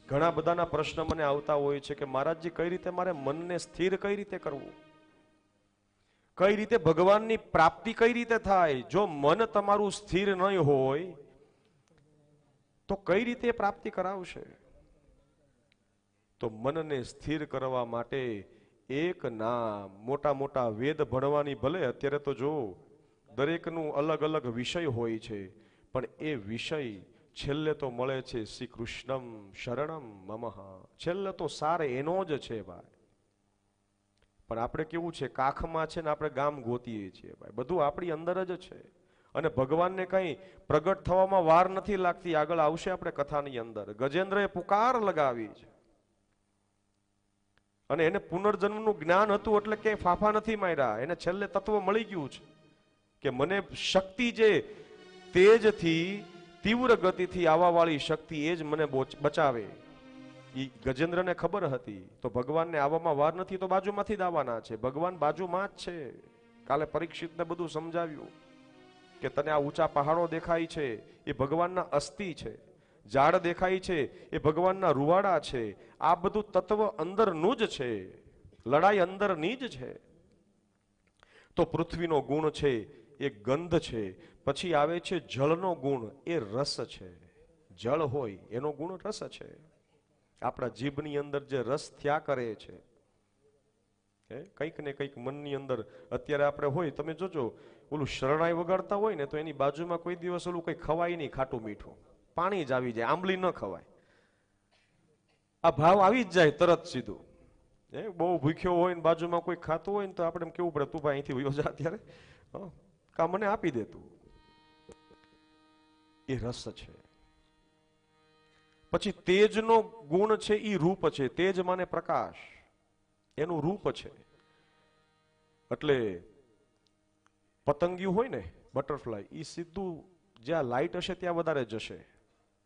ઘણા બધાના પ્રશ્ન મને આવતા હોય છે કે મહારાજજી કઈ રીતે મારે મનને સ્થિર કઈ રીતે કરવું, કઈ રીતે ભગવાનની પ્રાપ્તિ કઈ રીતે થાય? જો મન તમારું સ્થિર નહીં હોય તો કઈ રીતે પ્રાપ્તિ કરાવશે? તો મનને સ્થિર કરવા માટે એક નામ, મોટા મોટા વેદ ભણવાની ભલે અત્યારે તો જો દરેકનું અલગ અલગ વિષય હોય છે, પણ એ વિષય છેલ્લે તો મળે છે શ્રી કૃષ્ણમ શરણમ મમઃ. છેલ્લે તો સાર એનો જ છે ભાઈ. પણ આપણે કેવું છે, કાખમાં છે ને આપણે ગામ ગોતીએ છીએ ભાઈ. બધું આપણી અંદર જ છે અને ભગવાનને કઈ પ્રગટ થવામાં વાર નથી લાગતી. આગળ આવશે આપણે કથાની અંદર. ગજેન્દ્રએ પુકાર લગાવી છે અને એને પુનર્જન્મનું જ્ઞાન હતું એટલે કે ફાફા નથી માર્યા. એને છેલ્લે તત્વ મળી ગયું છે કે મને શક્તિ જે તેજથી તીવ્ર ગતિથી આવવા વાળી શક્તિ એ જ મને બચાવે. એ ગજેન્દ્રને ખબર હતી. તો ભગવાનને આવવામાં વાર નથી તો બાજુમાંથી જ આવવાના છે. ભગવાન બાજુમાં જ છે. કાલે પરીક્ષિતને બધું સમજાવ્યું કે તને આ ઊંચા પહાડો દેખાય છે એ ભગવાનના અસ્થિ છે, ઝાડ દેખાય છે એ ભગવાનના રૂવાડા છે. આ બધું તત્વ અંદરનું જ છે, લડાઈ અંદરની જ છે. તો પૃથ્વીનો ગુણ છે એ ગંધ છે, પછી આવે છે જળનો ગુણ, એ રસ છે. જળ હોય એનો ગુણ રસ છે. આપણા જીભની અંદર જે રસ થયા કરે છે, કંઈક ને કંઈક મનની અંદર અત્યારે આપણે હોય, તમે જોજો ઓલું શરણાઈ વગાડતા હોય ને તો એની બાજુમાં કોઈ દિવસ ઓલું કંઈ ખવાય નહીં, ખાટું મીઠું પાણી જ આવી જાય, આંબલી ન ખવાય. આ ભાવ આવી જ જાય તરત સીધું. બહુ ભૂખ્યો હોય ને બાજુમાં કોઈ ખાતું હોય ને તો આપણે એમ કેવું પડે, તું ભાઈ અહીંથી વયો જા અત્યારે, કા મને આપી દે તું. એ રસ છે. પછી તેજનો ગુણ છે એ રૂપ છે. તેજ માને પ્રકાશ, એનું રૂપ છે. એટલે પતંગિયું હોય ને બટરફ્લાય, એ સીધું જ્યાં લાઈટ હશે ત્યાં વધારે જશે,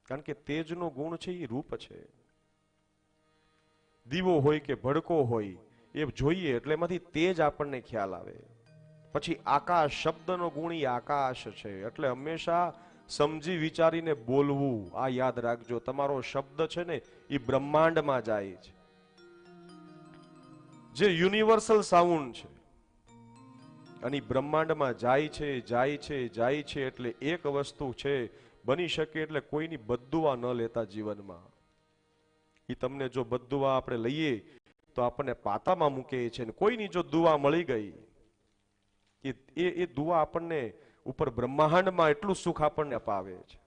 કારણ કે તેજનો ગુણ છે એ રૂપ છે. દીવો હોય કે ભડકો હોય એ જોઈએ એટલે એમાંથી તેજ આપણને ખ્યાલ આવે. પછી આકાશ, શબ્દનો ગુણ એ આકાશ છે. એટલે હંમેશા સમજી વિચારીને બોલવું. આ યાદ રાખજો, તમારો શબ્દ છે ને એ બ્રહ્માંડમાં જાય છે. જે યુનિવર્સલ સાઉન્ડ છે અને બ્રહ્માંડમાં જાય છે, જાય છે, જાય છે. એટલે એક વસ્તુ છે, બની શકે એટલે કોઈની બદ્દુઆ ન લેતા જીવનમાં. એ તમને જો બદ્દુઆ આપણે લઈએ તો આપણને પાતામાં મૂકે છે. કોઈની જો દુઆ મળી ગઈ, એ દુઆ આપણને ઉપર બ્રહ્માંડમાં એટલું સુખ આપણને અપાવે છે.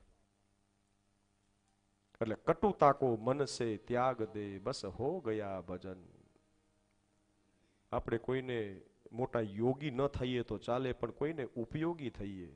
એટલે કટુતા કો મન સે ત્યાગ દે, બસ હો ગયા ભજન. આપણે કોઈને મોટા યોગી ન થઈએ તો ચાલે, પણ કોઈને ઉપયોગી થઈએ.